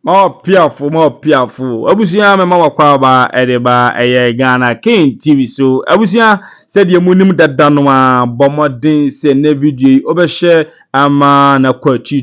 More piaful. Abusia me ma kwaba edeba Ghana King TV so. Abusia said ye munim dada no a bomodin se na video obehye ama na kwa chi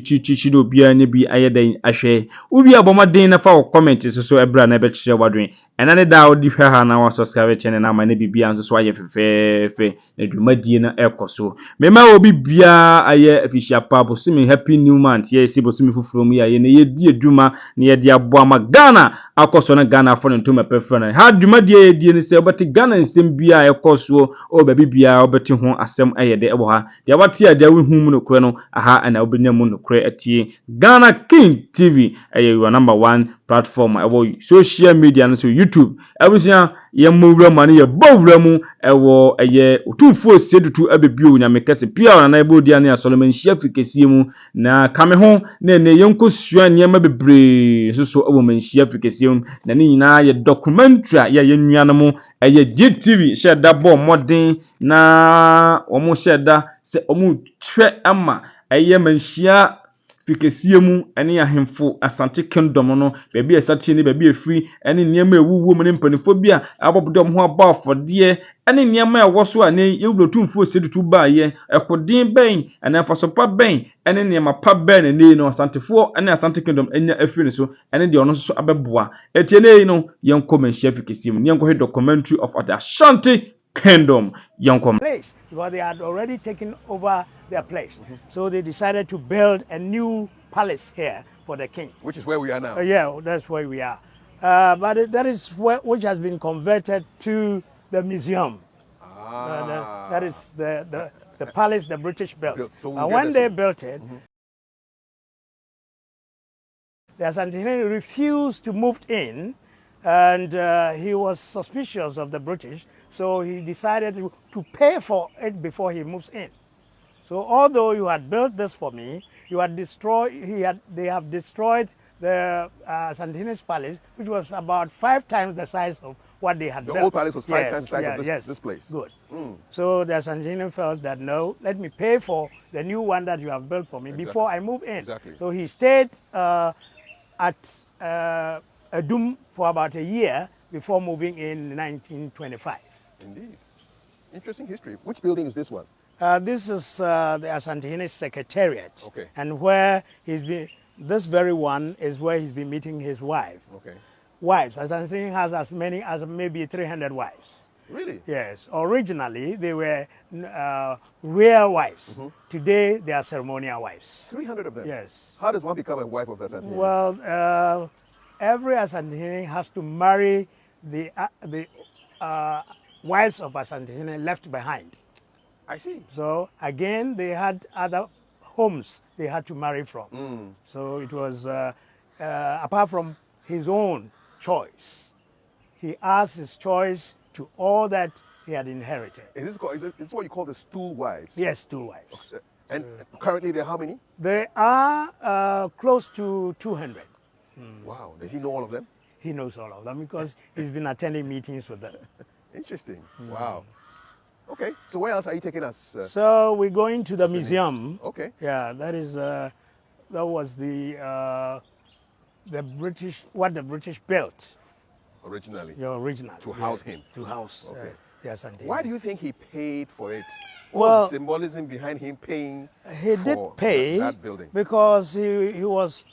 do bia ne bi ayeden ahwe. Ubi abomodin na fa comment so ebra na be kire wadwen. Ena ne da odi hwe ha na wa subscribe channel na ma ne bibia nso so aye fefefe na dwumadie na ekoso. Me ma obi bia aye official papa so me happy new month ye si bo so me fufuro mu ya ye na ye di edwuma ni ye dia boama Ghana akoso na Ghana fo ntoma pefro na ha dwumadie ye die ni se obeti Ghana nsem bia ekoso o ba bibia obeti ho asem ayede ebo ha dia wate dia hu mu no kure no aha na obenyamu no kure atie Ghana King TV your number 1 platform ewo social media no so YouTube abusia ye mowura mane ye bowura mu ewo eye Otumfor sedutu abebio nyamekese pia na ebo dia na Solomon Shiafikesie mu na kame ho na ne yenkosua niam bebre so ewo man Shiafikesie mu na ne nyina ye documentary ye nuanom eye GTV sheda bo modern na omo sheda se omo twe ama eye manhia fikesie mu ene ahemfo Asante Kingdom no bebi esate ni bebi efri ene niema ewuwo mu ne mpanifo bia abobodom ho aba afode ene niema ewoso ane yewulo Otumfor sedutu baaye ekodin ben ene afasopa ben ene niema pa ben ne no Asantefo ene Asante Kingdom enya efri ne so ene de ono so abeboa etiene no yenko manhia fikesie mu yenko he documentary of the Ashanti Kingdom yenko place because they had already taken over their place. So they decided to build a new palace here for the king. Which is where we are now. Yeah, that's where we are. But that is which has been converted to the museum. That is the palace the British built. So when they built it, the Ashanti refused to move in, and he was suspicious of the British, so he decided to pay for it before he moves in. So although you had built this for me, you had destroyed. They have destroyed the Ashanti's palace, which was about 5 times the size of what they had built. The old palace was 5 times the size of this place. Good. So the Ashanti felt that no, let me pay for the new one that you have built for me before I move in. So he stayed at Adum for about a year before moving in 1925. Indeed. Interesting history. Which building is this one? This is the Ashanti Secretariat. Okay. And where he's been, this very one is where he's been meeting his wife. Okay. Wives. Ashanti has as many as maybe 300 wives. Really? Yes. Originally, they were real wives. Today, they are ceremonial wives. 300 of them? Yes. How does one become a wife of Ashanti? Well, every Ashanti has to marry the wives of Ashanti left behind. I see. So again, they had other homes they had to marry from. So it was apart from his own choice. He asked his choice to all that he had inherited. Is this what you call the stool wives? Yes, stool wives. And currently there are how many? They are close to 200. Wow. Does he know all of them? He knows all of them because he's been attending meetings with them. Interesting. Wow. Okay. So where else are you taking us? So we're going to the museum. Okay. Yeah, that was the British, what the British built. Originally? Yeah, originally. To house him? To house the Ashanti. Why do you think he paid for it? Well, what was the symbolism behind him paying for that building? Because he was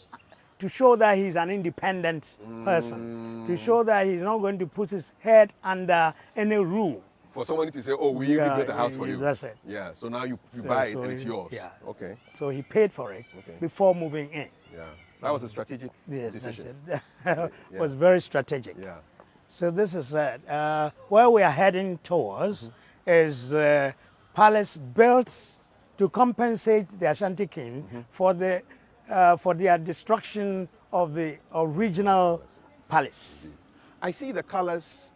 to show that he's an independent person, to show that he's not going to put his head under any rule. For somebody to say, oh, we built a house for you. That's it. Yeah, so now you buy it and it's yours. Yeah. Okay. So he paid for it before moving in. Yeah. That was a strategic decision. That's it. It was very strategic. Yeah. So this is it. Where we are heading towards is a palace built to compensate the Ashanti king for their destruction of the original palace. I see the colors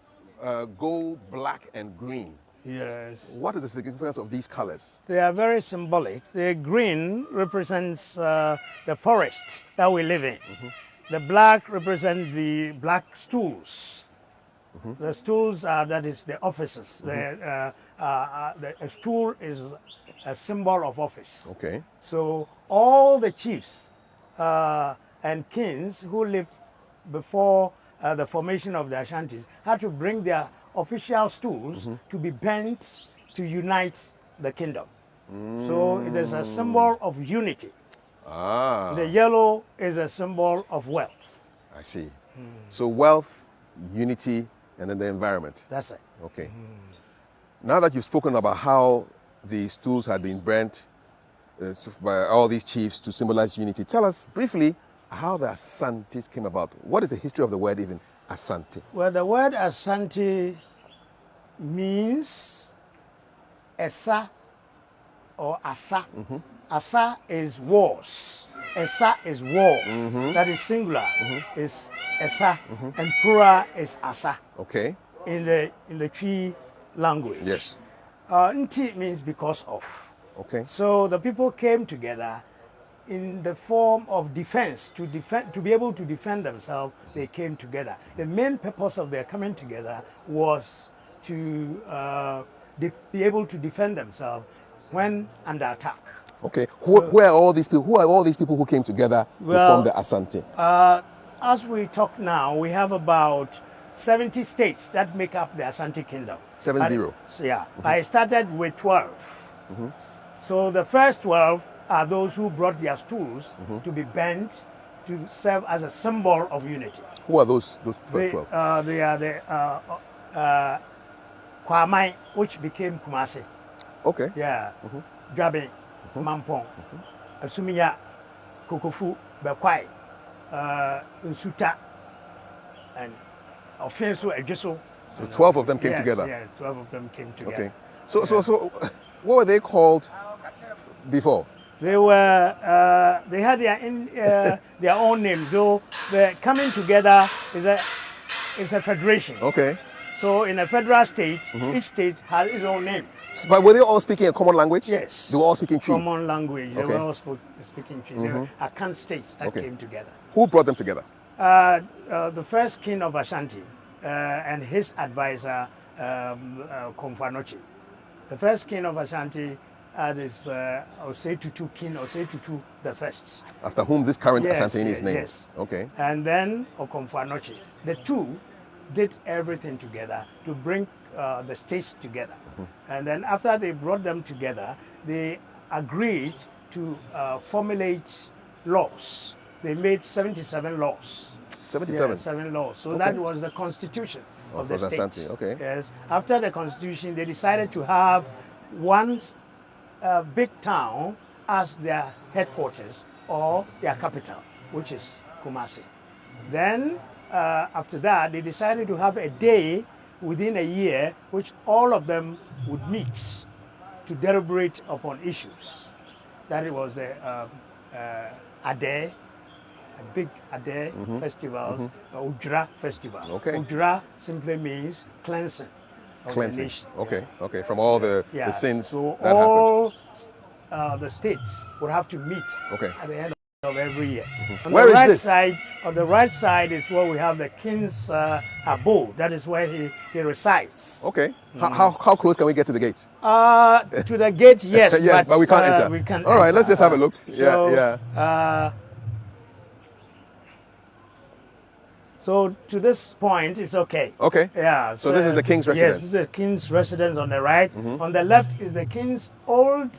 gold, black, and green. Yes. What is the significance of these colors? They are very symbolic. The green represents the forest that we live in. The black represents the black stools. The stools that is the offices. A stool is a symbol of office. Okay. So all the chiefs, and kings who lived before the formation of the Ashantis had to bring their official stools to be bent to unite the kingdom. So it is a symbol of unity. Ah. The yellow is a symbol of wealth. I see. So wealth, unity, and then the environment. That's it. Okay. Now that you've spoken about how the stools had been burnt by all these chiefs to symbolize unity, tell us briefly how the Asantis came about. What is the history of the word even, Asante? Well, the word Asante means Esa or Asa. Asa is wars. Esa is war. That is singular. Is Esa, and plural is Asa. Okay. In the Twi language. Yes. Nti means because of. Okay. So the people came together in the form of defense to be able to defend themselves. They came together. The main purpose of their coming together was to be able to defend themselves when under attack. Okay. Who are all these people? Who are all these people who came together to form the Asante? As we talk now, we have about 70 states that make up the Asante Kingdom. 70. Yeah. I started with 12. So the first 12 are those who brought their stools to be bent to serve as a symbol of unity. Who are those first 12? They are the Kwamai, which became Kumasi. Okay. Yeah. Jabe, Mampong, Asumiya, Kokofu, Bekwai, Nsuta, and Offenso Ejiso. So 12 of them came Yes, together. Yeah, 12 of them came together. Okay. So what were they called before? They were they had their own names. So the coming together is a federation. Okay. So in a federal state, each state has its own name. But were they all speaking a common language? Yes. They were all speaking Twi? Common language. They Okay. were all speaking Twi. They were Akan states that came together. Who brought them together? The first king of Ashanti and his advisor, Komfanochi. The first king of Ashanti is Osetutu, King Osetutu the first. After whom this current Yes, Asante is named? yes. Okay. And then Okomfanochi. The two did everything together to bring the states together. And then after they brought them together, they agreed to formulate laws. They made 77 laws. 77? Yeah, 7 laws. So Okay. that was the constitution of the the state. Asante, okay. Yes. After the constitution, they decided to have one big town as their headquarters or their capital, which is Kumasi. Then after that, they decided to have a day within a year which all of them would meet to deliberate upon issues. That it was the Ade, a big Ade festival, Ujra festival. Okay. Ujra simply means cleansing of the Cleansing. nation. Okay. Okay. From all the Yeah. sins So that happened. all the states would have to meet Okay. at the end of every year. On Where the is right this? side, on the right side is where we have the king's abode. That is where he resides. Okay. How close can we get to the gate? To the gate, yes, Yes, but we can't enter. We can't All right, enter. let's just have a look. So, Yeah. So to this point, it's okay. Okay. Yeah. So this is the king's residence. Yes, this is the king's residence on the right. On the left is the king's old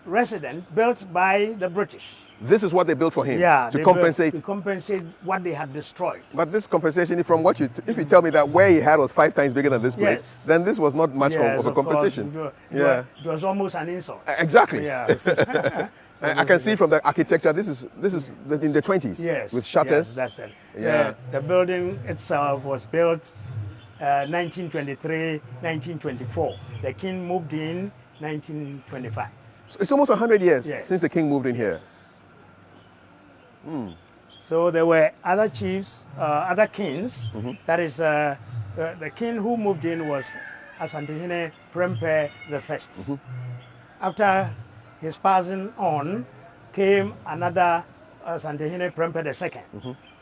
residence built by the British. This is what they built for him. Yeah. To compensate. To compensate what they had destroyed. But this compensation, from what if you tell me that where he had was 5 times bigger than this place, Yes. then this was not much Yes, of a of course. compensation. It was almost an insult. Exactly. Yeah. I can see from the architecture. This is in the 20s. Yes. With shutters. Yes, that's it. Yeah. The building itself was built 1923, 1924. The king moved in 1925. So it's almost 100 years Yes. since the king moved in here. So there were other chiefs, other kings. That is, the king who moved in was Asantehene Prempeh the First. After his passing on, came another Asantehene Prempeh the Second.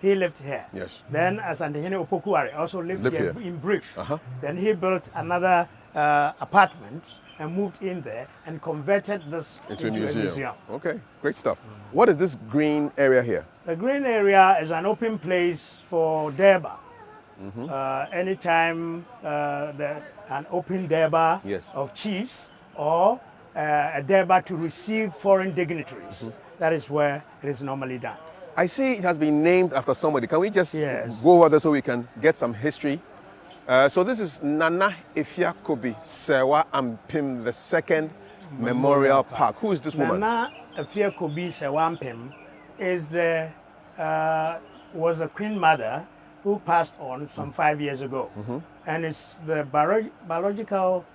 He lived here. Yes. Then Asantehene Opokuare also lived here here. in brief. Uh-huh. Then he built another apartment and moved in there and converted this Into a museum. Okay, great stuff. What is this green area here? The green area is an open place for Durbar. Anytime an open Durbar Yes. of chiefs or a Durbar to receive foreign dignitaries, that is where it is normally done. I see it has been named after somebody. Can we just Yes. go over there so we can get some history? So this is Nana Efiakobi Sewa Ampim II Memorial Park. Who is this woman? Nana Efiakobi Sewampim is was a queen mother who passed on some 5 years ago, and it's the biological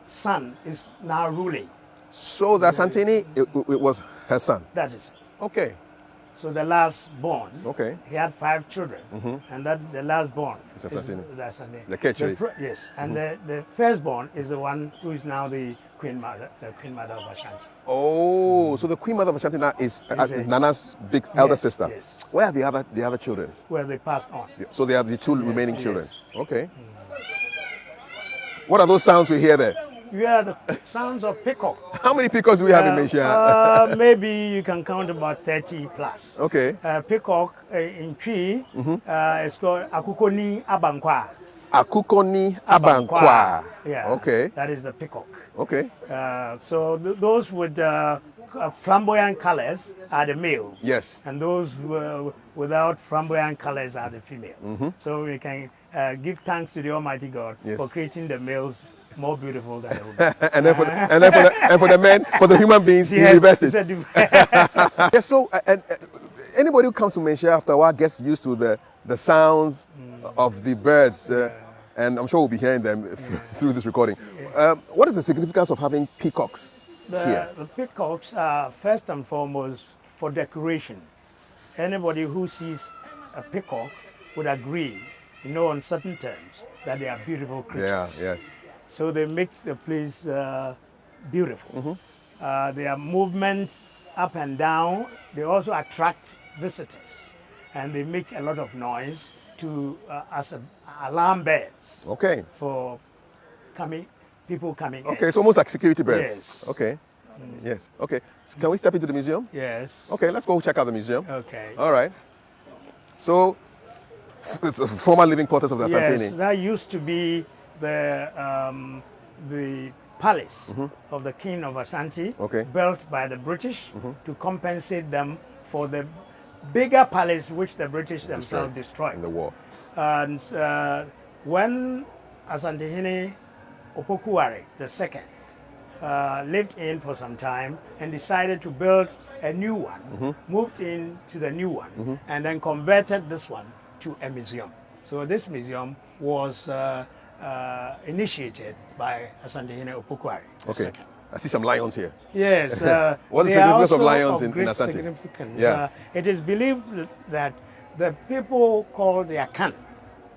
son is now ruling. So the Asantini, it was her son. That is. Okay. So the last born, Okay. he had 5 children, and that the last born It's Asantini. the Asantini. The Ketri. Yes, and the firstborn is the one who is now the queen mother of Ashanti. Oh, so the Queen Mother of Ashanti now is Nana's big elder sister. Yes. Where are the other children? Where they passed on. So they have the 2 remaining children. yes. Okay. What are those sounds we hear there? You are the sounds of peacock. How many peacocks do we have in Malaysia? Maybe you can count about 30 plus. Okay. Peacock in Twi, it's called Akukoni Abankwa. Akukoni Abankwa. Yeah. Okay. That is the peacock. Okay. So those with flamboyant colors are the males. Yes. And those without flamboyant colors are the female. So we can give thanks to the Almighty God for creating the males more beautiful than the women. and then for the men, for the human beings, he reversed it. Yes. So anybody who comes to Malaysia after a while gets used to the sounds of the birds, and I'm sure we'll be hearing them through this recording. What is the significance of having peacocks here? The peacocks are first and foremost for decoration. Anybody who sees a peacock would agree, on certain terms, that they are beautiful creatures. Yeah. Yes. So they make the place beautiful. Their movement up and down, they also attract visitors, and they make a lot of noise as alarm bells. Okay. For people coming in. Okay, it's almost like security birds. Yes. Okay. Yes. Okay. So can we step into the museum? Yes. Okay, let's go check out the museum. Okay. All right. So, the former living quarters of the Asantini. Yes, that used to be the palace of the King of Ashanti, built by the British to compensate them for the bigger palace which the British themselves destroyed in the war. And when Asantehene Opokuwari II lived in for some time and decided to build a new one, moved into the new one, and then converted this one to a museum. So this museum was initiated by Asantehene Opokuwari II. I see some lions here. Yes. What is the significance of lions in Ashanti? Significance. Yeah. It is believed that the people called the Akan,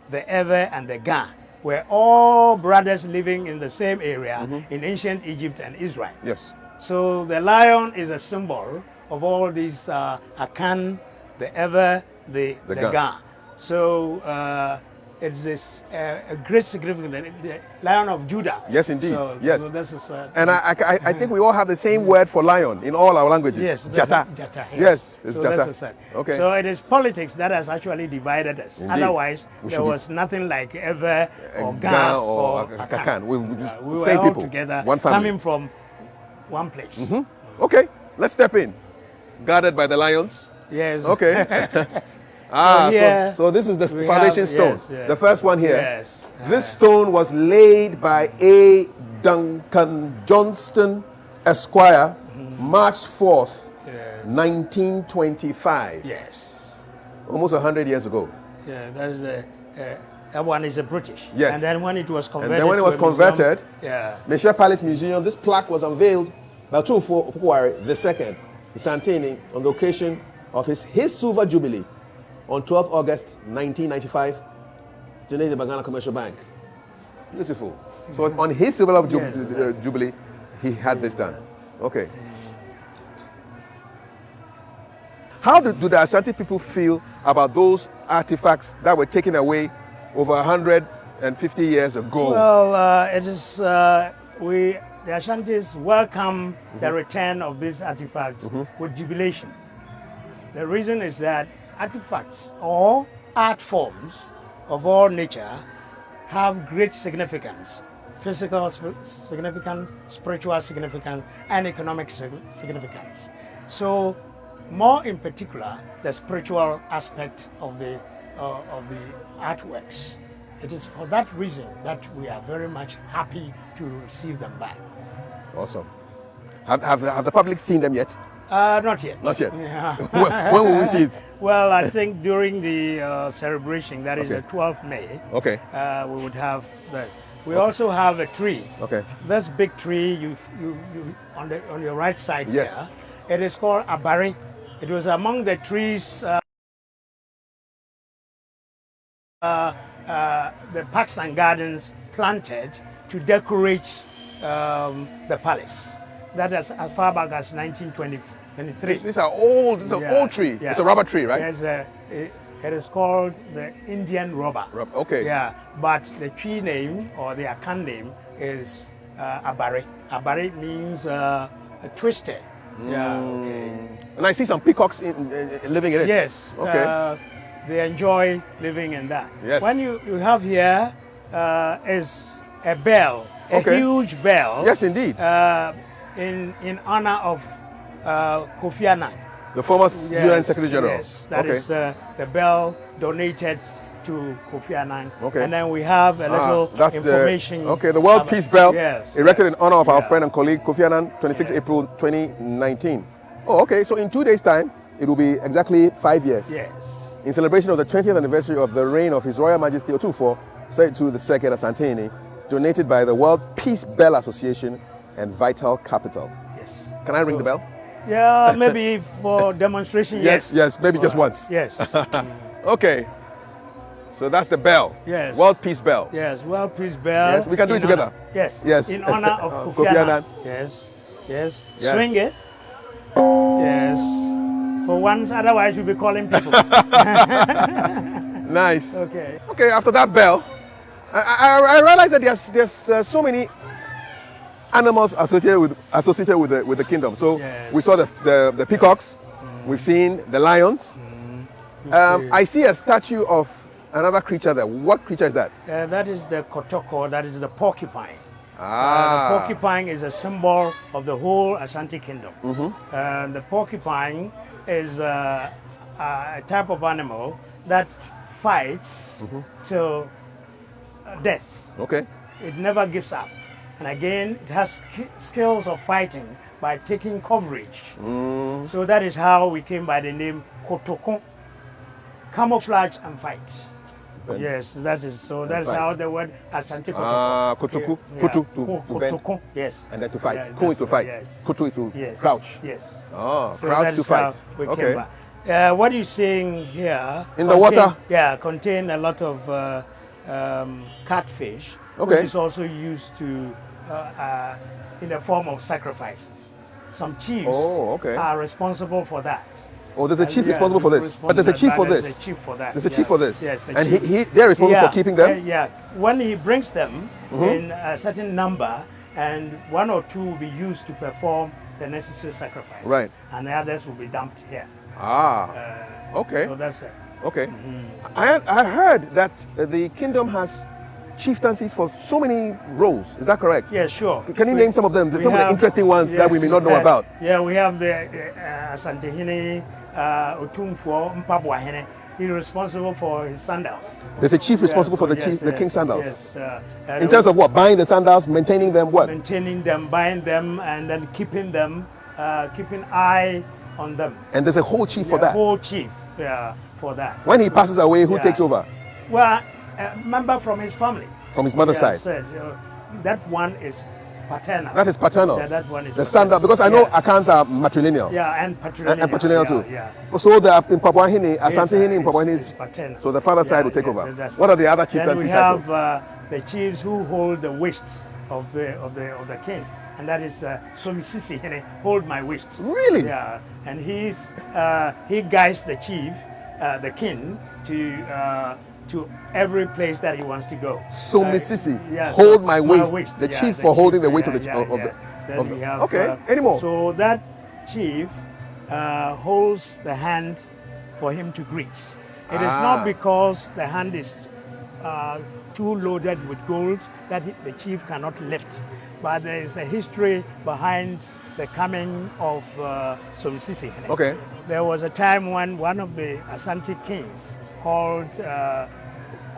the Ewe and the Ga, were all brothers living in the same area in ancient Egypt and Israel. Yes. So the lion is a symbol of all these Akan, the Ewe, the Ga. So it's a great significance, the Lion of Judah. Yes, indeed. So, yes. So this is, and I think we all have the same word for lion in all our languages. Yes. Jata. Jata. Yes, it's so Jata. That's okay. So it is politics that has actually divided us. Indeed. Otherwise, there was nothing like Ewe or Ga or Akan. We were same all people, together, one family. coming from one place. Okay, let's step in. Guarded by the lions. Yes. Okay. So this is the foundation stone. Yes, yes. The first one here. Yes. This stone was laid by A. Duncan Johnston, Esquire, March 4th, 1925. Yes. Almost 100 years ago. Yeah, that is that one is a British. Yes. And then when it was converted, Malaysia Palace Museum, this plaque was unveiled by Otumfor II, the Santini, on the occasion of his Silver Jubilee on 12th August 1995, donated by Ghana Commercial Bank. Beautiful. So on his Silver Jubilee, he had this done. Okay. How do the Ashanti people feel about those artifacts that were taken away over 150 years ago? Well, it is the Ashantis welcome the return of these artifacts with jubilation. The reason is that artifacts or art forms of all nature have great significance, physical significance, spiritual significance, and economic significance. So, more in particular, the spiritual aspect of the artworks. It is for that reason that we are very much happy to receive them back. Awesome. Have the public seen them yet? Not yet. Not yet. Yeah. When will we see it? Well, I think during the celebration, that is the 12th May, Okay. we would have that. We also have a tree. Okay. This big tree you on your right side Yes. here, it is called abari. It was among the trees the parks and gardens planted to decorate the palace. That is as far back as 1923. These are old. This is an old tree. Yeah. It's a rubber tree, right? Yes, it is called the Indian rubber. Okay. Yeah, but the tree name or the Akan name is abari. Abari means twisted. Yeah. Okay. And I see some peacocks living in it. Yes. Okay. They enjoy living in that. Yes. When you have here is a bell, a huge bell. Yes, indeed. In honor of Kofi Annan, The former UN Secretary General. Yes, that is the bell donated to Kofi Annan. Okay. And then we have a little information. The World Peace Bell, yes, erected in honor of our friend and colleague Kofi Annan, 26 April 2019. Oh, okay. So in 2 days' time, it will be exactly 5 years. Yes. In celebration of the 20th anniversary of the reign of His Royal Majesty Otumfor, said to the second Ashanti, donated by the World Peace Bell Association and Vital Capital. Yes. Can I ring the bell? Yeah, maybe for demonstration. Yes, maybe just once. Yes. Okay. So that's the bell. Yes. World Peace Bell. Yes, World Peace Bell. Yes, we can do it together. Yes. Yes. In honor of Kofi Annan. Yes. Yes. Yeah. Swing it. Yes. For once, otherwise we'll be calling people. Nice. Okay. Okay, after that bell, I realized that there's so many animals associated with the kingdom. So Yes. we saw the peacocks, we've seen the lions. I see a statue of another creature there. What creature is that? That is the kotoko, that is the porcupine. Ah. The porcupine is a symbol of the whole Ashanti kingdom. The porcupine is a type of animal that fights till death. Okay. It never gives up. And again, it has skills of fighting by taking coverage. So that is how we came by the name Kotoko. Camouflage and fight. Yes, that is so. That is how the word Ashanti Kotoko. Ah, Kotoku. Kutu to bend. Kotoko. Yes. And then to fight. Yeah, Ku is to fight. yes. Kutu is to Yes. crouch. Yes. Oh, So crouch that to is how fight. we Okay. came by. What you're seeing here In the water? Yeah, contain a lot of catfish, Okay. which is also used to in the form of sacrifices. Some chiefs are responsible for that. Oh, there's a chief Yeah, responsible for this. But there's a chief for There's this. a chief for that. There's a chief for this. Yes, a and chief. they're responsible for keeping them? Yeah. When he brings them in a certain number, and one or two will be used to perform the necessary sacrifice. Right. And the others will be dumped here. Ah. Okay. So that's it. Okay. I heard that the kingdom has chieftaincies for so many roles. Is that correct? Yeah, sure. Can you name some of them? Some of the interesting ones that we may not know yes, about. Yeah, we have the Ashanti Otumfor Mpabwahene. He's responsible for his sandals. There's a chief responsible for the Yes, the king's sandals. Yes. In terms of what? Buying the sandals, maintaining them, what? Maintaining them, buying them, and then keeping them, keeping eye on them. And there's a whole chief for The that. whole chief, for that. When he passes away, who Yeah. takes over? Well, a member from his family. From his mother's side. Said, that one is paternal. That is paternal. Yeah, that one is the paternal. sandal, because I know Yeah. Akans are matrilineal. Yeah, and patrilineal. And patrilineal Yeah, too. Yeah. So the in Papua Hini, Asante Hini in It's- Papua Hini it's is paternal. so the father's side will take over. What are the other Then chieftaincy we have titles? the chiefs who hold the waists of the king, and that is Somisisi Hene, hold my waist. Really? Yeah, and he guides the chief, the king, to to every place that he wants to go. So Misisi, yeah, hold so my waist. The yeah, chief for holding the waist yeah, of the yeah, of yeah. Then of we the. have, Okay, anymore. So that chief holds the hand for him to greet. It is not because the hand is too loaded with gold that the chief cannot lift, but there is a history behind the coming of Somisisi. Okay. There was a time when one of the Ashanti kings called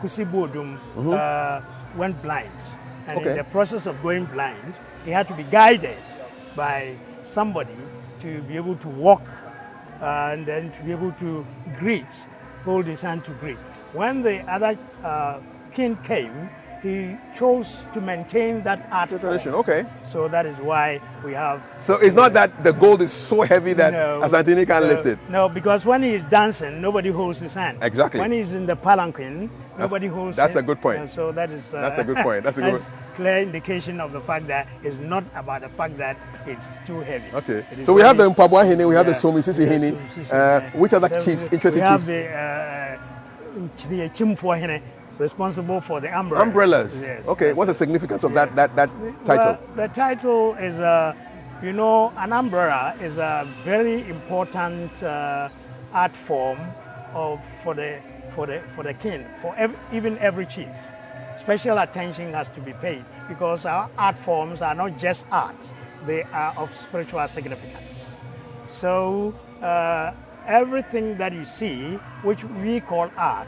Kusibodum went blind. And in the process of going blind, he had to be guided by somebody to be able to walk and then to be able to greet, hold his hand to greet. When the other king came, he chose to maintain that art Tradition. form. Okay. So that is why we have. So it's not that the gold is so heavy that Asantini can't lift it. No, because when he is dancing, nobody holds his hand. Exactly. When he's in the palanquin, nobody holds. That's it. a good point. And so that is. That's a good point. That's a good. Clear indication of the fact that it's not about the fact that it's too heavy. Okay. So we have the Mpabwa Hine, we have the Somisisi Hine. Which other chiefs, interesting chiefs? We have the Chimfo Hine, responsible for the umbrellas. Umbrellas. Yes. Okay. What's the significance of that title? Well, the title is, you know, an umbrella is a very important art form for the king, for even every chief. Special attention has to be paid because our art forms are not just art; they are of spiritual significance. So everything that you see, which we call art,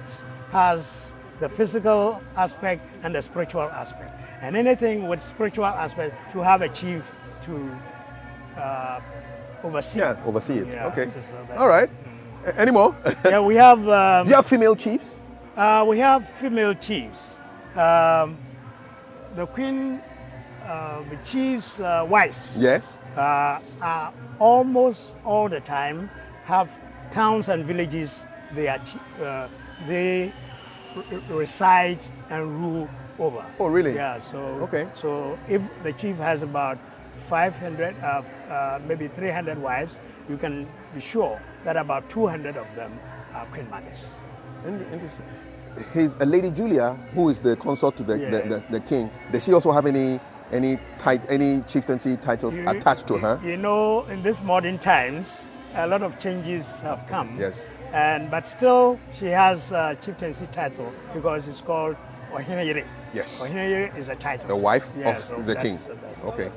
has the physical aspect and the spiritual aspect. And anything with spiritual aspect, to have a chief to oversee. Yeah, oversee it. Yeah, okay. so All right. Any more? Yeah, we have. Do you have female chiefs? We have female chiefs. The queen, the chief's wives. Yes. Are almost all the time have towns and villages they reside and rule over. Oh, really? Yeah. So okay. So if the chief has about 500, maybe 300 wives, you can be sure that about 200 of them are queen mothers. Interesting. A Lady Julia, who is the consort to the king, does she also have any chieftaincy titles attached to her? You know, in these modern times, a lot of changes have come. Yes. But still, she has a chieftaincy title because it's called Ohinayere. Yes. Ohinayere is a title. The wife yes, of the king. That's okay.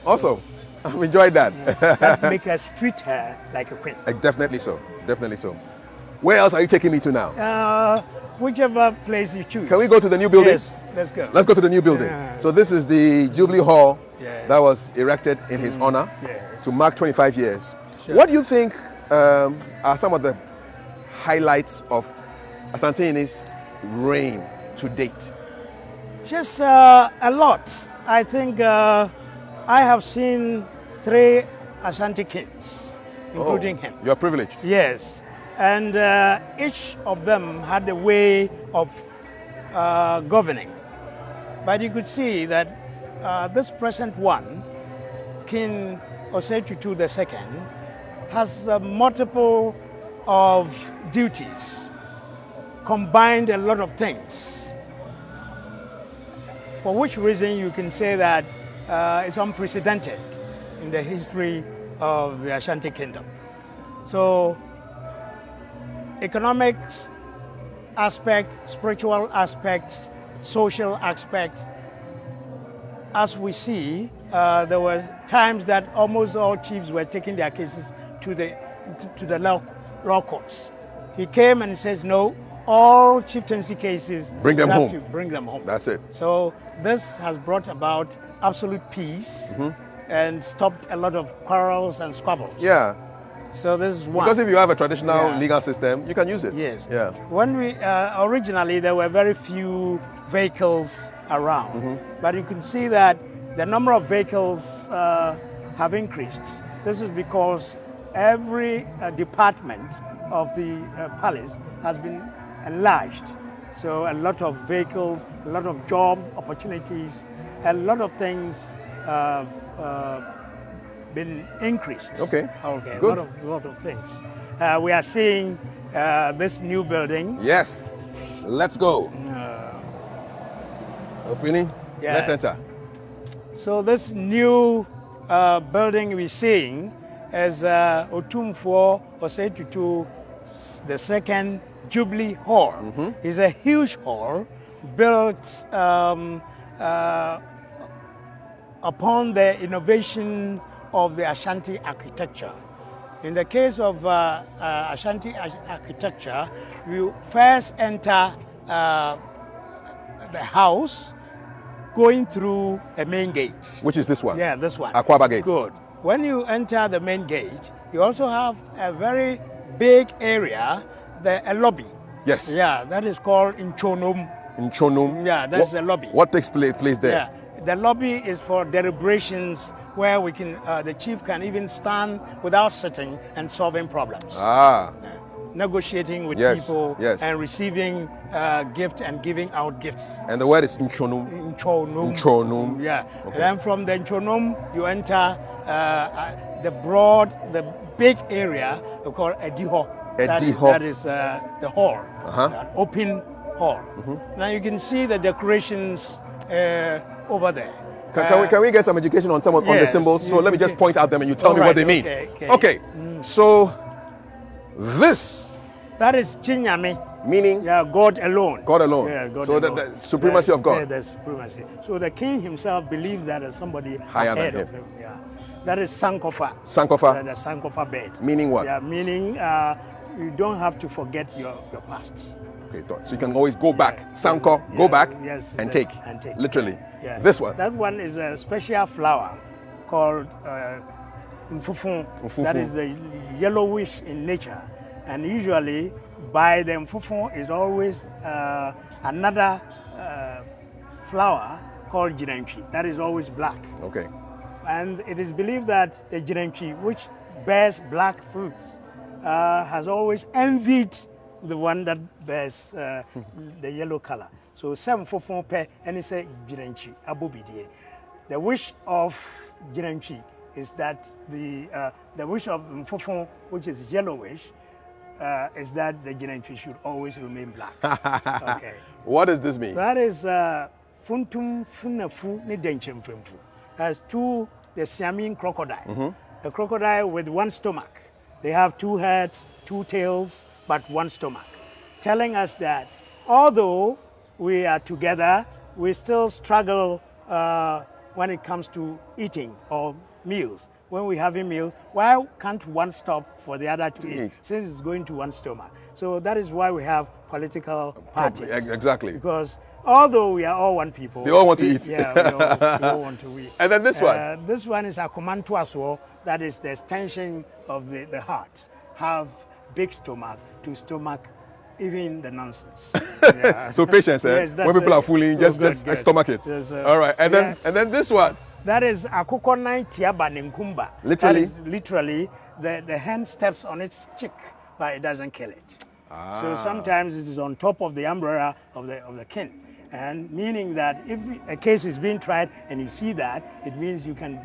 Awesome. I've enjoyed that. That makes us treat her like a queen. Definitely so. Definitely so. Where else are you taking me to now? Whichever place you choose. Can we go to the new building? Yes, let's go. Let's go to the new building. Yeah. So this is the Jubilee Hall that was erected in his honor yes. to mark 25 years. Sure. What do you think are some of the highlights of Asantini's reign to date? Just a lot. I think I have seen 3 Ashanti kings, including him. You are privileged. Yes. And each of them had a way of governing. But you could see that this present one, King Osetutu II, has multiple of duties, combined a lot of things, for which reason you can say that it's unprecedented in the history of the Ashanti Kingdom. So, economics aspect, spiritual aspect, social aspect. As we see, there were times that almost all chiefs were taking their cases to the law courts. He came and he says, no, all chieftaincy cases, bring them home. To bring them home. That's it. So this has brought about absolute peace and stopped a lot of quarrels and squabbles. Yeah. So this is one. Because if you have a traditional legal system, you can use it. Yes. Yeah. When we originally there were very few vehicles around, but you can see that the number of vehicles have increased. This is because every department of the palace has been enlarged. So a lot of vehicles, a lot of job opportunities, a lot of things been increased. Okay. Okay. Good. A lot of things. We are seeing this new building. Yes. Let's go. Opening. Yeah. Let's enter. So this new building we're seeing is Otumfor Osetutu, the second Jubilee Hall. It's a huge hall built upon the innovation of the Ashanti architecture. In the case of Ashanti architecture, you first enter the house going through a main gate. Which is this one? Yeah, this one. Aquaba Gate. Good. When you enter the main gate, you also have a very big area, a lobby. Yes. Yeah, that is called Inchonum. In Chonum. Yeah, that's the lobby. What takes place there? Yeah, the lobby is for deliberations where we can, the chief can even stand without sitting and solving problems. Ah. Negotiating with Yes, people yes. and receiving gifts and giving out gifts. And the word is in Chonum. Inchonum. Inchonum. Yeah. Okay. And then from the Inchonum, you enter the big area we call Ediho. Ediho. That is the hall, an open hall. Now you can see the decorations over there. Can we get some education on some on the yes, symbols? So let me just point out them and you tell me All what right, they mean. okay. So this That is Chinyame. meaning Yeah, God alone. God alone. Yeah, God So alone. the supremacy of God. Yeah, the supremacy. So the king himself believes that there's somebody Higher than ahead of him. him. Yeah. That is Sankofa. Sankofa. The Sankofa bed. Meaning what? Yeah, meaning you don't have to forget your past. Okay, so you can always go back. Sanko, go back yes, and take. And take. Literally. Yeah. This one. That one is a special flower called Mfufun. That is the yellowish in nature. And usually by the Mfufun is always another flower called Jirenchi. That is always black. Okay. And it is believed that the Jirenchi, which bears black fruits, has always envied the one that bears the yellow color. So some fofon pe and it's a Jirenchi abobidie. The wish of Jirenchi is that the wish of Mfofon, which is yellowish, is that the Jirenchi should always remain black. Okay. What does this mean? That is Funtum Funafu ni Denchemfemfu. That's the Siamese crocodile. A crocodile with one stomach. They have two heads, two tails, but one stomach. Telling us that although we are together, we still struggle when it comes to eating or meals. When we're having meals, why can't one stop for the other to eat? Since it's going to one stomach. So that is why we have political parties. Exactly. Because although we are all one people, they all want to eat. Yeah, we all want to eat. And then this one. This one is a Akumantuaswo. That is the extension of the heart. Have big stomach to stomach even the nonsense. Yeah. So patience, Yes, when people are fooling, just stomach it. Yes, all right, and then this one. That is Akoko 9 Tiaba Ninkumba. Literally? That is literally the hen steps on its cheek, but it doesn't kill it. So sometimes it is on top of the umbrella of the king. And meaning that if a case is being tried and you see that, it means you can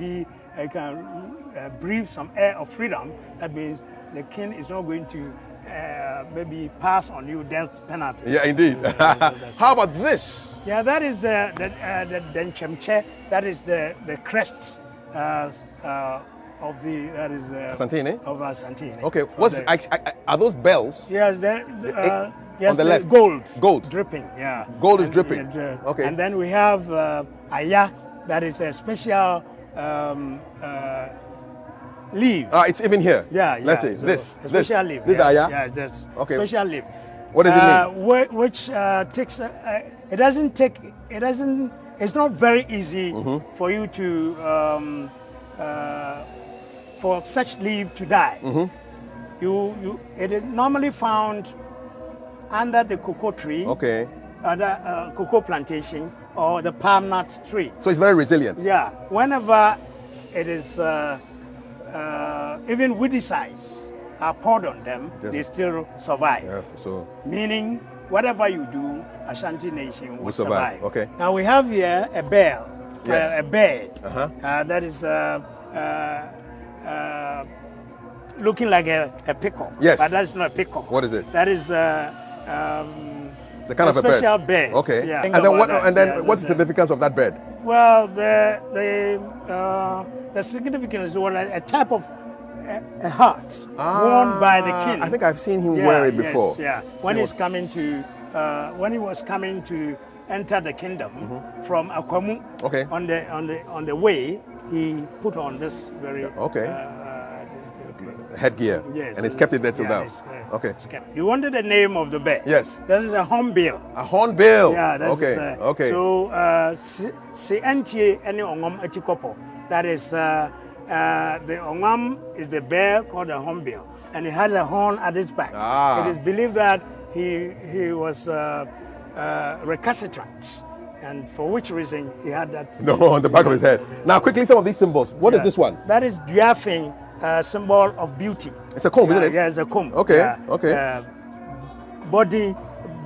breathe some air of freedom. That means the king is not going to maybe pass on you death penalty. Yeah, indeed. How about this? Yeah, that is the Denchemche. That is the crest of the Asantine? Of Asantine. Okay, are those bells? Yes, yes, on the left. Gold dripping. Yeah, gold is dripping. Okay, and then we have Aya. That is a special leaf. It's even here. Yeah. Let's see. So this. A special leaf. This Aya. Yeah, this okay. special leaf. What does it mean? Which takes. It doesn't take. It doesn't. It's not very easy for you to for such leaf to die. It is normally found under the cocoa tree. Okay. The cocoa plantation or the palm nut tree. So it's very resilient. Yeah. Whenever it is even woody size are poured on them, they still survive. Yeah, so meaning whatever you do, Ashanti nation will survive. Okay. Now we have here a bell, yes. A bird that is looking like a peacock. Yes. But that is not a peacock. What is it? That is It's a kind of a special bird. bird. Okay. Yeah. And then what? That. And then Yeah, what's the significance of that bird? Well, the significance was a type of a hat worn by the king. I think I've seen him wear it before. Yes, yeah. When he was coming to enter the kingdom from Akwamu, Okay. on the way, he put on this very Headgear. Yes, And he's kept it there till now. Okay. You wanted the name of the bird? Yes. That is a hornbill. A hornbill. Yeah, that's okay. Okay. So, si antie any ongam etikopo. That is the ongam is the bear called a hornbill, and it has a horn at its back. Ah. It is believed that he was recalcitrant, and for which reason he had that. No, on the back of his head. Now, quickly, some of these symbols. What is this one? That is Duafing, symbol of beauty. It's a comb, isn't it? Yeah, it's a comb. Okay, Yeah. okay. Body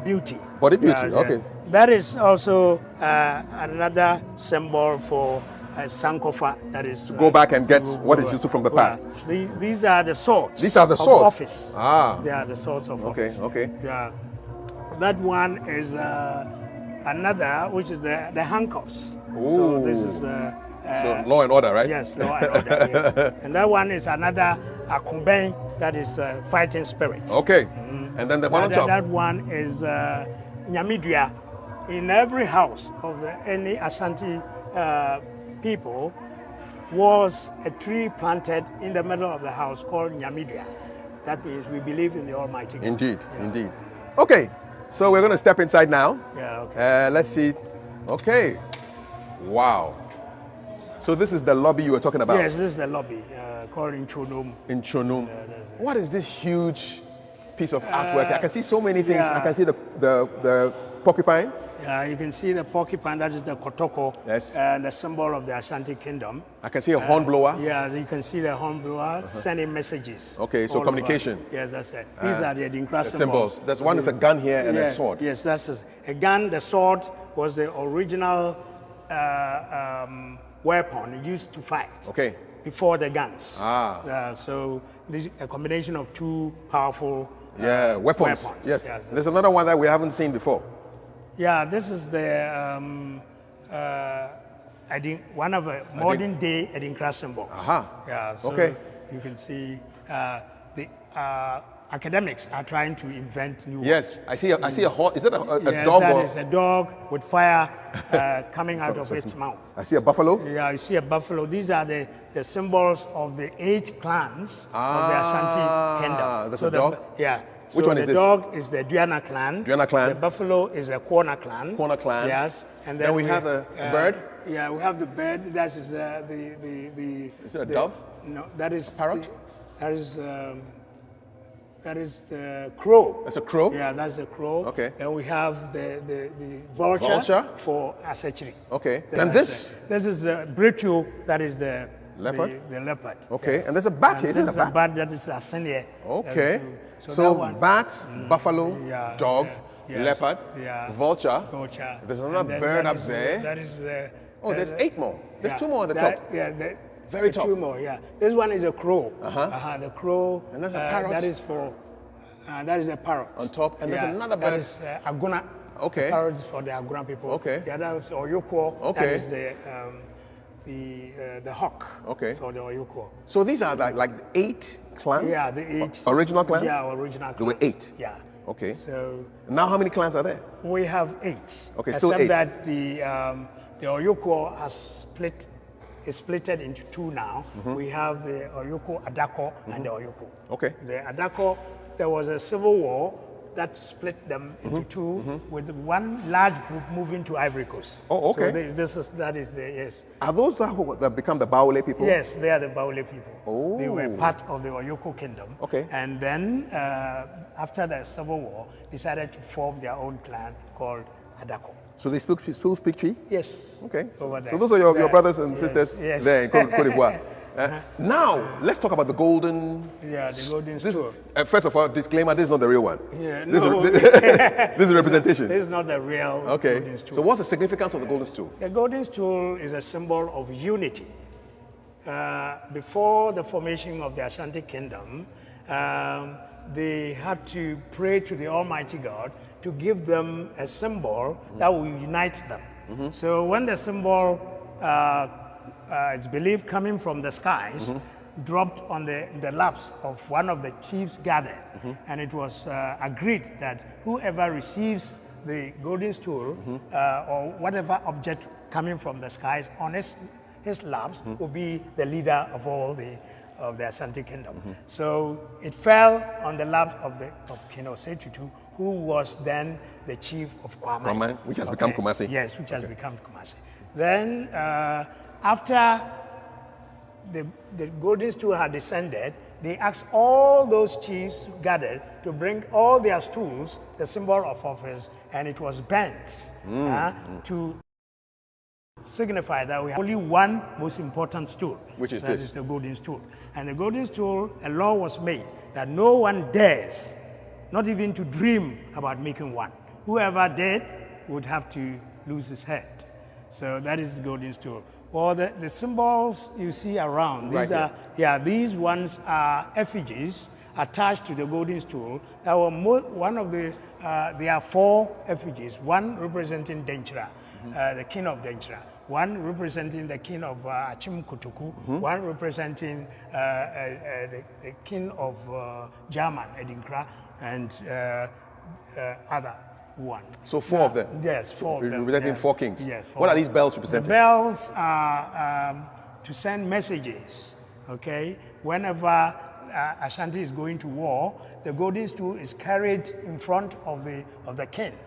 beauty. Body beauty, okay. That is also another symbol for Sankofa. That is Go back and get what is useful from the past. These are the swords. These are the of swords? office. Ah. They are the swords of office. Okay. Yeah. That one is another, which is the handcuffs. So this is. So law and order, right? Yes, law and order. Yes. And that one is another akumbeng, that is fighting spirit. Okay. And then the one on top. That one is Nyamidria. In every house of any Ashanti people was a tree planted in the middle of the house called Nyamidria. That means we believe in the Almighty God. Indeed, indeed. Okay, so we're going to step inside now. Yeah, okay. Let's see. Okay. Wow. So this is the lobby you were talking about? Yes, this is the lobby called Inchonum. In Chonum. What is this huge piece of artwork? I can see so many things. yeah. I can see the porcupine. Yeah, you can see the porcupine, that is the kotoko, Yes. the symbol of the Ashanti kingdom. I can see a hornblower. Yeah, you can see the hornblower sending messages. Okay, so all communication. over. Yes, that's it. These are the Adinkra Symbols. There's one with a gun here and a sword. Yes, that's it. A gun, the sword was the original weapon used to fight. Okay. Before the guns. Ah. So this a combination of two powerful weapons. Yes. There's another one that we haven't seen before. Yeah, this is the one of a modern day Adinkra symbols. Aha. Yeah. So Okay. you can see the academics are trying to invent new. Yes, I see a horse. Is that a Yes, dog? that Or? is a dog with fire coming out of its mouth. I see a buffalo. Yeah, you see a buffalo. These are the symbols of the 8 clans of the Ashanti kingdom. That's a dog? Yeah. Which one is the this? dog is the Duana clan. Duana clan. The buffalo is the Kwana clan. Kwana clan. Yes. And Then we have a bird? Yeah, we have the bird. That is the. Is it a dove? No, that is parrot? That is the crow. That's a crow? Yeah, that's the crow. Okay. Then we have the vulture, Vulture? for Asechiri. Okay. Then this? This is the britio, that is the Leopard? The leopard. Okay. And there's a bat here. And Is this it a is bat? that is Asenia. Okay. So So that one- bat, buffalo, Yeah, dog, yes, leopard, yeah. vulture. Vulture. There's And another then bird that up is there. That is the. Oh, there's 8 more. There's 2 more at the that- top. Yeah, Very the top. 2 more. Yeah, this one is a crow. The crow. And that's a parrot? That is for. That is a parrot. On top, and there's another bird. That is Aguna. Okay. Parrot is for the Aguna people. Okay. The other is Oyoko. Okay. That is the hawk. Okay. For the Oyoko. So these are like 8 clans? Yeah, the 8. Original clans? Yeah, original clans. There were 8? Yeah. Okay. So Now how many clans are there? we have 8. Okay, still except 8. that the Oyoko has splitted into 2 now. We have the Oyoko Adako and the Oyoko. Okay. The Adako, there was a civil war that split them into 2, with one large group moving to Ivory Coast. Oh, okay. So that is the yes. Are those that become the Baole people? Yes, they are the Baule people. Oh. They were part of the Oyoko kingdom. Okay. And then after the civil war, decided to form their own clan called Adako. So they still speak Chi? Yes. Okay. Over there. So those are your There. brothers and Yes, sisters yes. there in Cote d'Ivoire. Now, let's talk about the golden... Yeah, the golden stool. First of all, disclaimer, this is not the real one. Yeah, This, no. is, this is a representation. This is not the real Okay. golden stool. So what's the significance of the golden stool? The golden stool is a symbol of unity. Before the formation of the Ashanti kingdom, they had to pray to the Almighty God to give them a symbol that will unite them. So when the symbol, it's believed coming from the skies, dropped on the laps of one of the chiefs gathered, and it was agreed that whoever receives the golden stool or whatever object coming from the skies on his laps will be the leader of all the Ashanti kingdom. So it fell on the laps of King Osetutu, who was then the chief of Kwame. Which has become Kumasi. Yes, which has become Kumasi. Then after the golden stool had descended, they asked all those chiefs gathered to bring all their stools, the symbol of office, and it was bent to signify that we have only one most important stool. Which is that this? is the golden stool. And the golden stool, a law was made that no one dares, not even to dream about making one. Whoever did would have to lose his head. So that is the golden stool. Well, the symbols you see around, these ones are effigies attached to the golden stool. There were there are 4 effigies, one representing Denchira, the king of Denchira, one representing the king of Achim Kutuku, one representing the king of German, Edinkra, and other one. So 4 of them? Yes, 4 of them. Representing 4 kings? Yes. 4. What are these bells representing? The bells are to send messages, okay? Whenever Ashanti is going to war, the golden stool is carried in front of the king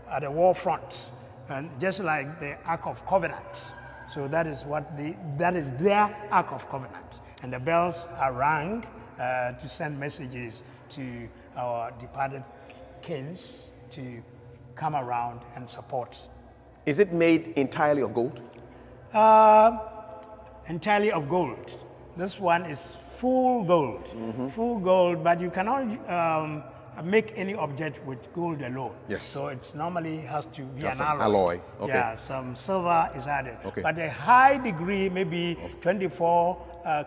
at the war front, and just like the Ark of Covenant. So that is their Ark of Covenant, and the bells are rung to send messages to our departed kings to come around and support. Is it made entirely of gold? Entirely of gold. This one is full gold, full gold, but you cannot make any object with gold alone. Yes. So it normally has to be That's an an alloy. alloy. Okay. Yeah, some silver is added. Okay. But a high degree, maybe 24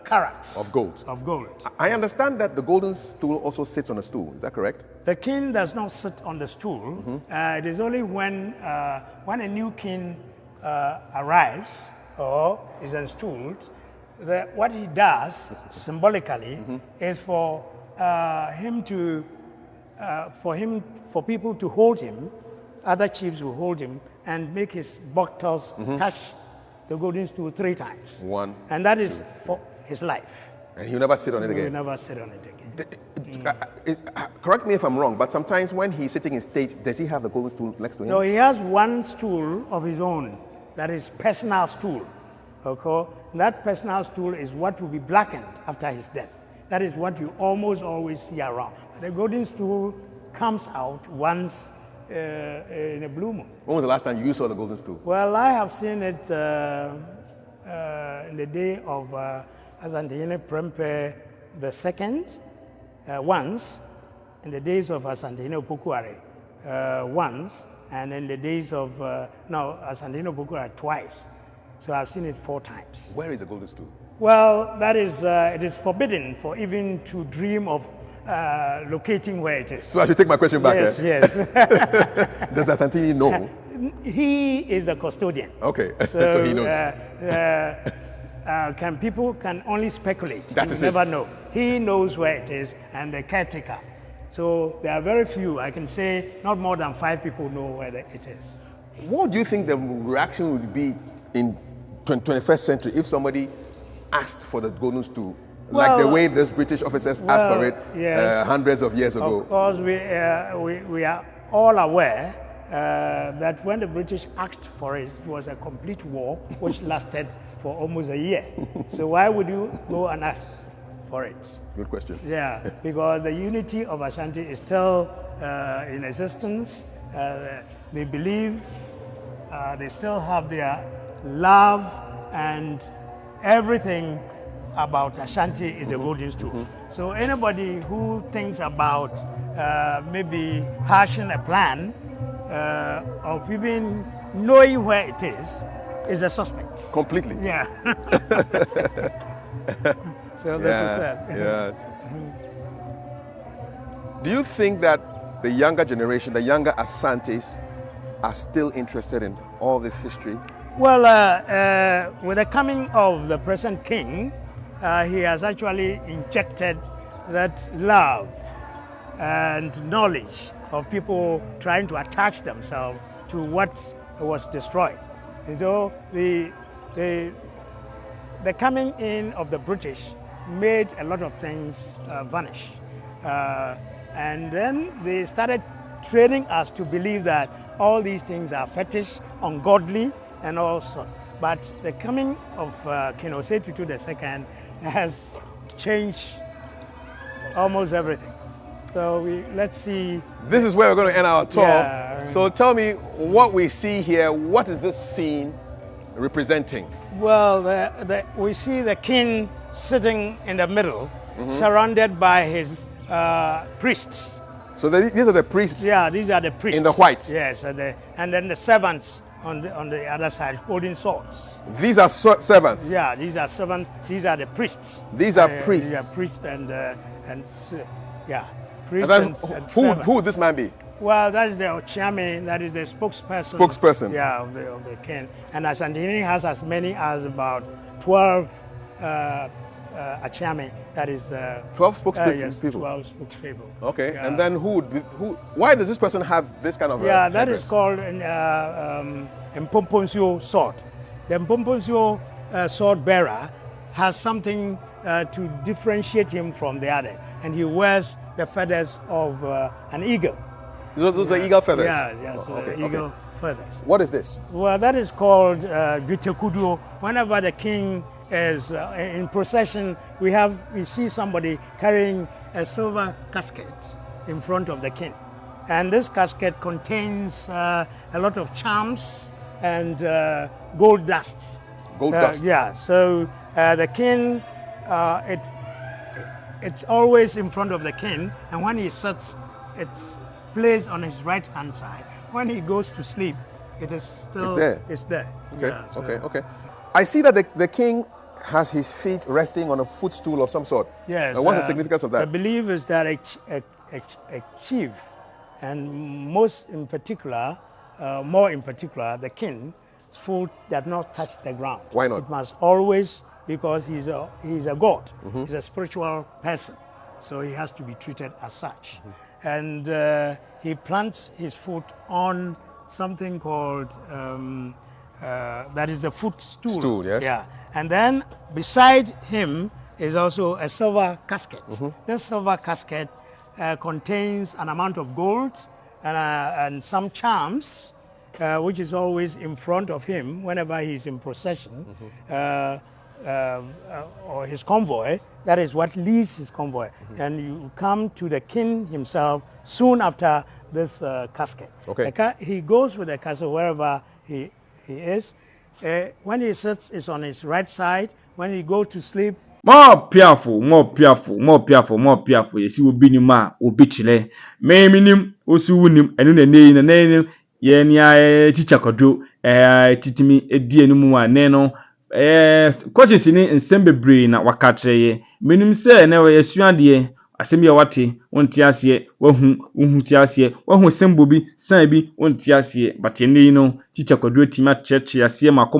carats. Of gold. Of gold. I understand that the golden stool also sits on a stool. Is that correct? The king does not sit on the stool. It is only when a new king arrives or is installed, what he does symbolically is for people to hold him. Other chiefs will hold him and make his buttocks touch the golden stool 3 times. 1. And that is for his life. And he'll never sit on it He will again. never sit on it again. Correct me if I'm wrong, but sometimes when he's sitting in state, does he have the golden stool next to him? No, he has one stool of his own. That is personal stool. Okay? That personal stool is what will be blackened after his death. That is what you almost always see around. The golden stool comes out once in a blue moon. When was the last time you saw the golden stool? Well, I have seen it in the day of Asantehene Prempeh II, once, in the days of Asantehene Opokuare, once, and in the days of, Asantehene Opokuare twice. So I've seen it 4 times. Where is the golden stool? Well, that is, it is forbidden for even to dream of locating where it is. So I should take my question back. Yes, yes. Does Asantini know? He is the custodian. Okay, so he knows. People can only speculate. That You is never it. know. He knows where it is, and the caretaker. So there are very few. I can say not more than 5 people know where it is. What do you think the reaction would be in 21st century if somebody asked for the golden stool, like the way those British officers asked for it hundreds of years ago? Of course, we are all aware that when the British asked for it, it was a complete war which lasted for almost a year. So why would you go and ask for it? Good question. Yeah, because the unity of Ashanti is still in existence. They believe they still have their love, and everything about Ashanti is a golden stool. So anybody who thinks about maybe hashing a plan of even knowing where it is a suspect. Completely. Yeah. So this is it. Yes. Do you think that the younger generation, the younger Asantes, are still interested in all this history? Well, with the coming of the present king, he has actually injected that love and knowledge of people trying to attach themselves to what was destroyed. And so the coming in of the British made a lot of things vanish. And then they started training us to believe that all these things are fetish, ungodly, and also. But the coming of King Osei-Tutu II has changed almost everything. So let's see. This is where we're going to end our talk. Yeah. So tell me what we see here. What is this scene representing? Well, we see the king sitting in the middle, surrounded by his priests. So these are the priests? Yeah, these are the priests. In the white? Yes, and then the servants on the other side holding swords. These are servants? Yeah, these are servants. These are the priests. These are priests? Yeah, priests and yeah. And then who would this man be? Well, that is the Ochiame, that is the spokesperson. Spokesperson. Yeah, of the king. And Ashanti has as many as about 12 Achiame, that is 12 spokespeople. Yes, 12 spokespeople. Okay, yeah. and then why does this person have this kind of that headdress? is called Mpomponsio sword. The Mpomponsio sword bearer has something to differentiate him from the other, and he wears the feathers of an eagle. Those are eagle feathers? Yeah, yes, eagle feathers. What is this? Well, that is called Bitekudu. Whenever the king is in procession, we see somebody carrying a silver casket in front of the king. And this casket contains a lot of charms and gold dust. Gold dust? Yeah, so the king, it's always in front of the king, and when he sits, it's placed on his right hand side. When he goes to sleep, it is still there. It's there. Okay, Yeah, so okay. I see that the king has his feet resting on a footstool of some sort. Yes. And what's the significance of that? The belief is that a chief, and more in particular, the king's foot does not touch the ground. Why not? It must always, because he's a god. He's a spiritual person, so he has to be treated as such. And he plants his foot on something called that is a footstool. Stool, yes. Yeah, and then beside him is also a silver casket. This silver casket contains an amount of gold and some charms, which is always in front of him whenever he's in procession. Or his convoy, that is what leads his convoy. And you come to the king himself soon after this casket. Okay. He goes with the casket wherever he is. When he sits, it's on his right side. When he goes to sleep, more piafo. Yesi obi ni ma obi chile. Me minim osu wunim enu na nei ye ni teacher kodo titimi edi enu mu ane no coaches ni nsem bebre na waka kyereye menim se na yesuade asem ye wate wonti ase wahu ti ase wahu sembo bi san bi wonti ase but ene no teacher kodo tima cheche ase mako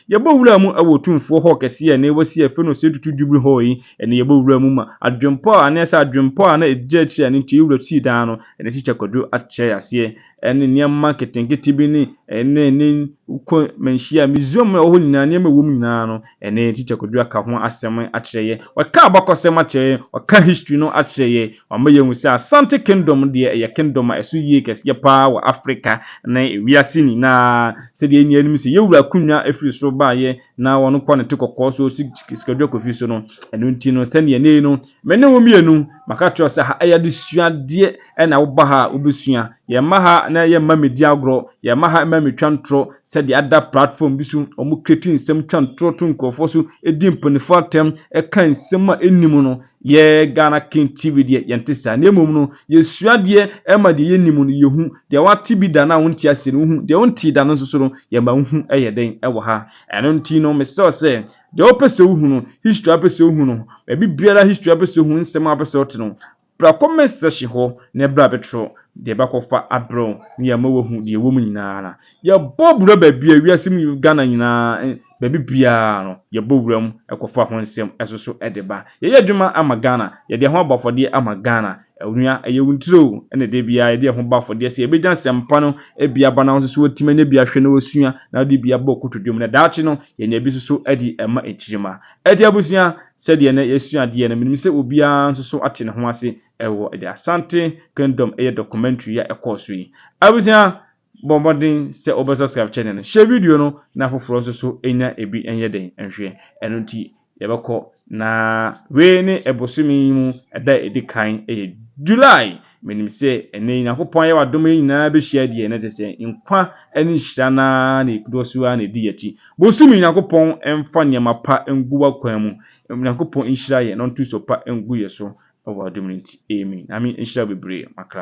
yebo wura mu awotumfo ho kese ne wasi afi no setutu Jubilee ho yi ene yebo wura mu ma adwempo anesa adwempo na eje chi ane ti wura ti dan no ene teacher kodo ache ase ene niam ketenkete bi ni ene ko menhia museum ho nyina niam wom nyina no ene teacher kodo aka ho asem akyereye waka abakosem akyereye waka history no akyereye wamaye hu se Asante Kingdom de ye kingdom esu yie kese pa wa Africa na wiase ni na se de eni anim se yewura kunwa afiri so ba ye na wono kwa ne tekokko so sikadwa kofi so no eno nti no se ne ne no mene wo mienu maka tro se ha ayade suade na wo ba ha obesua ye ma ha na ye ma medi agro ye ma ha ma metwantro se de ada platform bi so omu creating nsem twantro to nkofo so edi mponifo atem kan nsem a enimu no ye Ghana King TV de yentisa na emom no ye suade ma de ye nimu no yehu de wati bi da na wonti ase no hu de wonti da no so no ye ma hu eyeden ewo ha eno nti no me se de opese hu no history apese hu no e bibiara history apese hu nsem apese ote no bra comment section ho na bra betro de bakofa abro ne ya mawohu de wo mu nyina na ya bobura ba bia wiase mu Ghana nyina ba bibia no ya bobura mu ekofa ho nsem esoso edeba ye adwuma ama Ghana ye de ho abafode ama Ghana onua ye wuntiro ene de bia ye de ho bafode se ye begyan sempa no ebia bana nso so otime ne bia hwe na osua na de bia ba okotodwom na daachi no ye na bi so edi ema echirima edi abusua se de ne yesua de ne minim se obia nso so ate ne ho ase ewo de Asante Kingdom documentary ya ekoso yi abusua bombarding se subscribe channel no share video no na foforo nso so enya ebi enye den enhwe eno nti yebeko na we ne ebosumi mu eda edikan July menim se ene Yakopon ye wadom nyina be hia de ne tese nkwa ene nhira na ekudoso a na di yachi bosumi Yakopon emfa niam pa enguwa kwan mu Yakopon nhira ye no ntu so pa engu ye so wadom nti amen ami nhira bebre makra